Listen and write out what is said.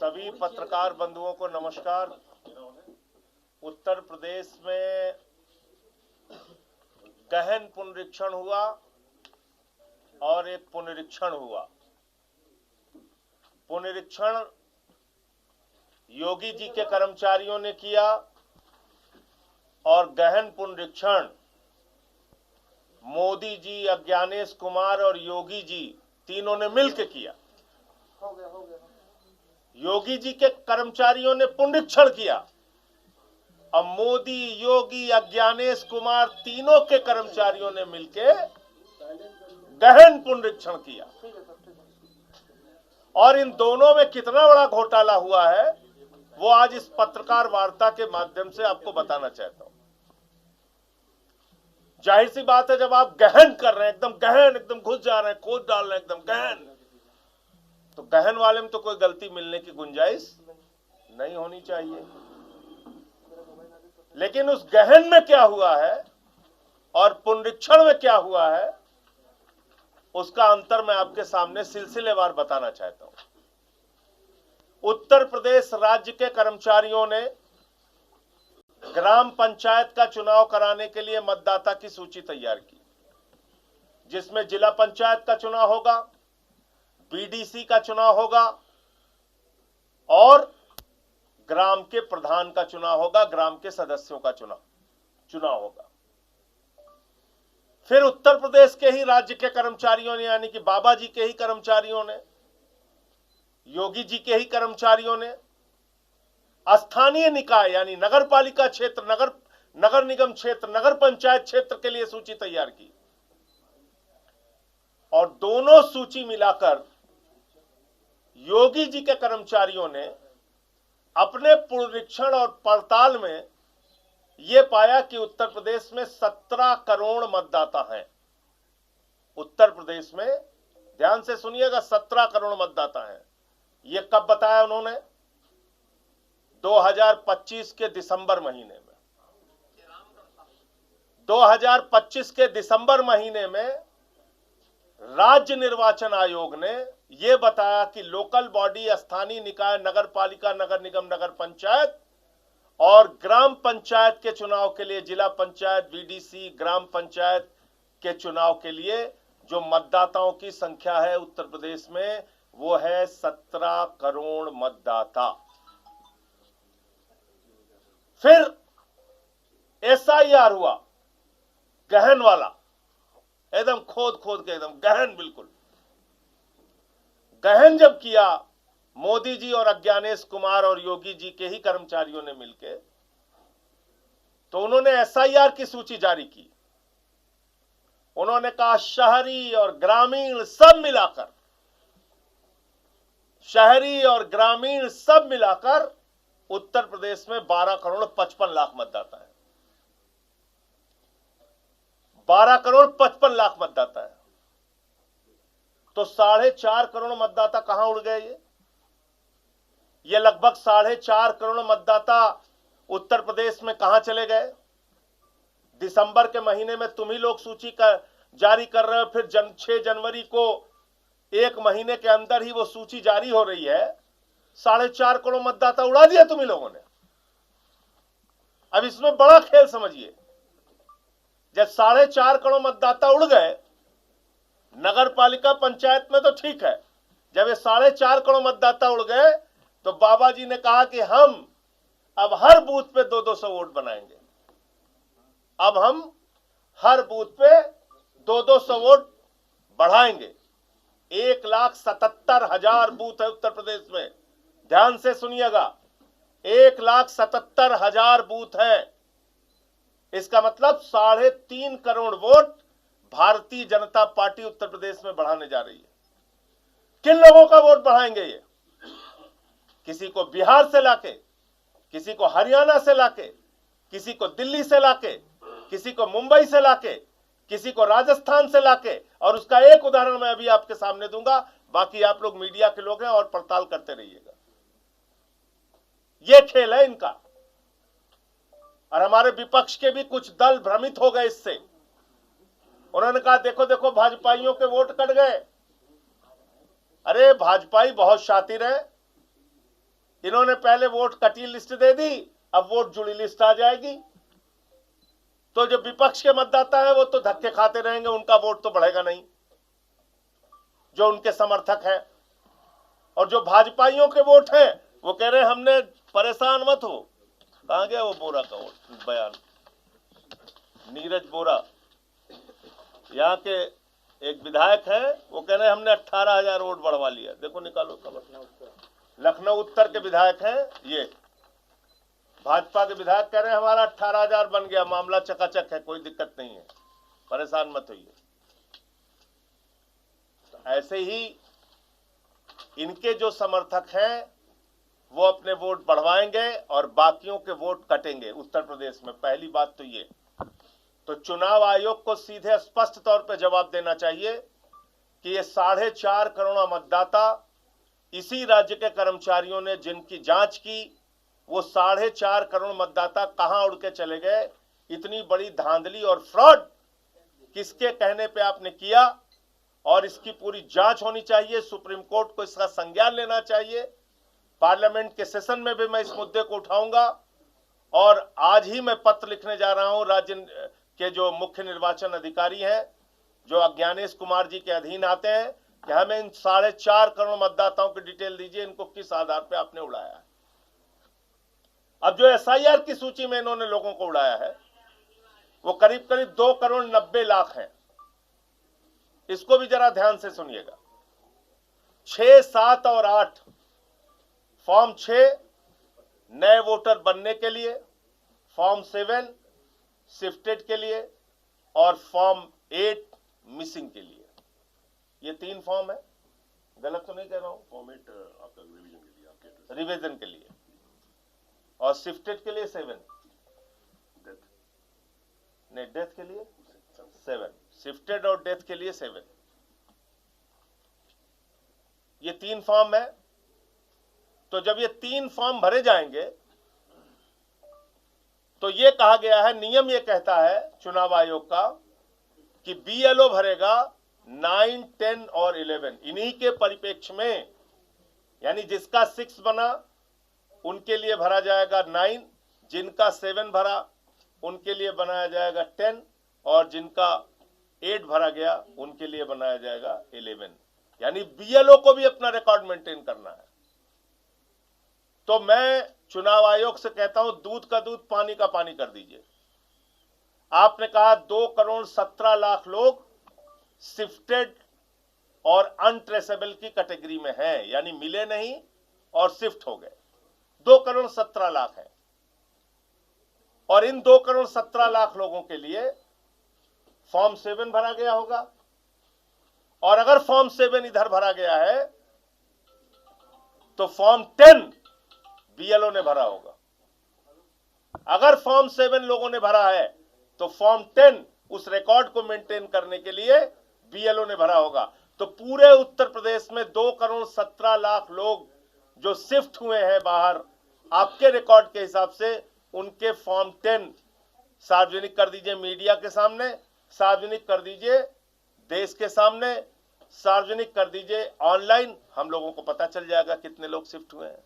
सभी पत्रकार बंधुओं को नमस्कार। उत्तर प्रदेश में गहन पुनरीक्षण हुआ और एक पुनरीक्षण हुआ। पुनरीक्षण योगी जी के कर्मचारियों ने किया और गहन पुनरीक्षण मोदी जी, अज्ञानेश कुमार और योगी जी तीनों ने मिलकर किया। योगी जी के कर्मचारियों ने पुनरीक्षण किया। अब मोदी, योगी, अज्ञानेश कुमार तीनों के कर्मचारियों ने मिलकर गहन पुनरीक्षण किया। और इन दोनों में कितना बड़ा घोटाला हुआ है वो आज इस पत्रकार वार्ता के माध्यम से आपको बताना चाहता हूं। जाहिर सी बात है, जब आप गहन कर रहे हैं, एकदम गहन, एकदम घुस जा रहे हैं, खोद डाल रहे हैं, एकदम गहन, तो गहन वाले में तो कोई गलती मिलने की गुंजाइश नहीं होनी चाहिए। लेकिन उस गहन में क्या हुआ है और पुनरीक्षण में क्या हुआ है उसका अंतर मैं आपके सामने सिलसिलेवार बताना चाहता हूं। उत्तर प्रदेश राज्य के कर्मचारियों ने ग्राम पंचायत का चुनाव कराने के लिए मतदाता की सूची तैयार की, जिसमें जिला पंचायत का चुनाव होगा, बीडीसी का चुनाव होगा और ग्राम के प्रधान का चुनाव होगा, ग्राम के सदस्यों का चुनाव होगा। फिर उत्तर प्रदेश के ही राज्य के कर्मचारियों ने, यानी कि बाबा जी के ही कर्मचारियों ने, योगी जी के ही कर्मचारियों ने स्थानीय निकाय यानी नगर पालिका क्षेत्र, नगर निगम क्षेत्र, नगर पंचायत क्षेत्र के लिए सूची तैयार की और दोनों सूची मिलाकर योगी जी के कर्मचारियों ने अपने पुनरीक्षण और पड़ताल में यह पाया कि उत्तर प्रदेश में 17 करोड़ मतदाता हैं। उत्तर प्रदेश में, ध्यान से सुनिएगा, 17 करोड़ मतदाता हैं। यह कब बताया उन्होंने? 2025 के दिसंबर महीने में। 2025 के दिसंबर महीने में राज्य निर्वाचन आयोग ने यह बताया कि लोकल बॉडी, स्थानीय निकाय, नगर पालिका, नगर निगम, नगर पंचायत और ग्राम पंचायत के चुनाव के लिए, जिला पंचायत, बीडीसी, ग्राम पंचायत के चुनाव के लिए जो मतदाताओं की संख्या है उत्तर प्रदेश में वो है 17 करोड़ मतदाता। फिर एसआईआर हुआ, गहन वाला, एकदम खोद के, एकदम गहन, बिल्कुल गहन जब किया मोदी जी और अज्ञानेश कुमार और योगी जी के ही कर्मचारियों ने मिलकर, तो उन्होंने एसआईआर की सूची जारी की। उन्होंने कहा शहरी और ग्रामीण सब मिलाकर, शहरी और ग्रामीण सब मिलाकर उत्तर प्रदेश में 12 करोड़ 55 लाख मतदाता है। 12 करोड़ 55 लाख मतदाता है। तो 4.5 करोड़ मतदाता कहां उड़ गए? ये लगभग 4.5 करोड़ मतदाता उत्तर प्रदेश में कहां चले गए? दिसंबर के महीने में तुम ही लोग सूची का जारी कर रहे हो, फिर 6 जनवरी को, एक महीने के अंदर ही वो सूची जारी हो रही है। 4.5 करोड़ मतदाता उड़ा दिया तुम ही लोगों ने। अब इसमें बड़ा खेल समझिए, जब 4.5 करोड़ मतदाता उड़ गए, नगर पालिका पंचायत में तो ठीक है, जब ये 4.5 करोड़ मतदाता उड़ गए तो बाबा जी ने कहा कि हम अब हर बूथ पे 200 वोट बनाएंगे। अब हम हर बूथ पे 200 वोट बढ़ाएंगे। 1,77,000 बूथ है उत्तर प्रदेश में, ध्यान से सुनिएगा, 1,77,000 बूथ है। इसका मतलब 3.5 करोड़ वोट भारतीय जनता पार्टी उत्तर प्रदेश में बढ़ाने जा रही है। किन लोगों का वोट बढ़ाएंगे ये? किसी को बिहार से लाके, किसी को हरियाणा से लाके, किसी को दिल्ली से लाके, किसी को मुंबई से लाके, किसी को राजस्थान से लाके, और उसका एक उदाहरण मैं अभी आपके सामने दूंगा, बाकी आप लोग मीडिया के लोग हैं और पड़ताल करते रहिएगा। यह खेल है इनका। और हमारे विपक्ष के भी कुछ दल भ्रमित हो गए इससे। उन्होंने कहा देखो देखो भाजपाइयों के वोट कट गए। अरे भाजपाई बहुत शातिर है, इन्होंने पहले वोट कटी लिस्ट दे दी, अब वोट जुड़ी लिस्ट आ जाएगी। तो जो विपक्ष के मतदाता है वो तो धक्के खाते रहेंगे, उनका वोट तो बढ़ेगा नहीं, जो उनके समर्थक हैं। और जो भाजपाइयों के वोट हैं वो कह रहे हैं हमने, परेशान मत हो। कहां गया वो बोरा का वोट बयान, नीरज बोरा, यहाँ के एक विधायक है, वो कह रहे हैं हमने 18,000 वोट बढ़वा लिया। देखो निकालो खबर, लखनऊ उत्तर के विधायक हैं ये, भाजपा के विधायक कह रहे हैं हमारा 18,000 बन गया, मामला चकाचक है, कोई दिक्कत नहीं है, परेशान मत होइए। तो ऐसे ही इनके जो समर्थक हैं वो अपने वोट बढ़वाएंगे और बाकियों के वोट कटेंगे उत्तर प्रदेश में। पहली बात तो ये, तो चुनाव आयोग को सीधे स्पष्ट तौर पे जवाब देना चाहिए कि ये 4.5 करोड़ मतदाता, इसी राज्य के कर्मचारियों ने जिनकी जांच की, वो 4.5 करोड़ मतदाता कहां उड़ के चले गए? इतनी बड़ी धांधली और फ्रॉड किसके कहने पे आपने किया? और इसकी पूरी जांच होनी चाहिए, सुप्रीम कोर्ट को इसका संज्ञान लेना चाहिए। पार्लियामेंट के सेशन में भी मैं इस मुद्दे को उठाऊंगा और आज ही मैं पत्र लिखने जा रहा हूं राज्य के जो मुख्य निर्वाचन अधिकारी हैं, जो अज्ञानेश कुमार जी के अधीन आते हैं, कि हमें इन 4.5 करोड़ मतदाताओं की डिटेल दीजिए, इनको किस आधार पे आपने उड़ाया है। अब जो SIR की सूची में इन्होंने लोगों को उड़ाया है वो करीब करीब 2 करोड़ 90 लाख है। इसको भी जरा ध्यान से सुनिएगा। 6, 7 और 8 फॉर्म 6 नए वोटर बनने के लिए, फॉर्म 7 शिफ्टेड के लिए और फॉर्म 8 मिसिंग के लिए। ये 3 फॉर्म है, गलत तो नहीं कह रहा हूं? फॉर्म 8 आपका रिवीजन के लिए और शिफ्टेड के लिए 7, नहीं डेथ के लिए 7, शिफ्टेड और डेथ के लिए 7। ये 3 फॉर्म है। तो जब ये 3 फॉर्म भरे जाएंगे तो ये कहा गया है, नियम ये कहता है चुनाव आयोग का कि BLO भरेगा 9, 10 और 11। इन्हीं के परिप्रेक्ष्य में, यानी जिसका 6 बना उनके लिए भरा जाएगा 9, जिनका 7 भरा उनके लिए बनाया जाएगा 10 और जिनका 8 भरा गया उनके लिए बनाया जाएगा 11। यानी BLO को भी अपना रिकॉर्ड मेंटेन करना है। तो मैं चुनाव आयोग से कहता हूं, दूध का दूध पानी का पानी कर दीजिए। आपने कहा 2 करोड़ 17 लाख लोग शिफ्टेड और अनट्रेसेबल की कैटेगरी में हैं, यानी मिले नहीं और शिफ्ट हो गए। 2 करोड़ 17 लाख है और इन 2 करोड़ 17 लाख लोगों के लिए फॉर्म 7 भरा गया होगा। और अगर फॉर्म 7 इधर भरा गया है तो फॉर्म 10 BLO ने भरा होगा। अगर फॉर्म 7 लोगों ने भरा है तो फॉर्म 10 उस रिकॉर्ड को मेंटेन करने के लिए BLO ने भरा होगा। तो पूरे उत्तर प्रदेश में 2 करोड़ 17 लाख लोग जो शिफ्ट हुए हैं बाहर, आपके रिकॉर्ड के हिसाब से उनके फॉर्म 10 सार्वजनिक कर दीजिए, मीडिया के सामने सार्वजनिक कर दीजिए, देश के सामने सार्वजनिक कर दीजिए, ऑनलाइन हम लोगों को पता चल जाएगा कितने लोग शिफ्ट हुए हैं।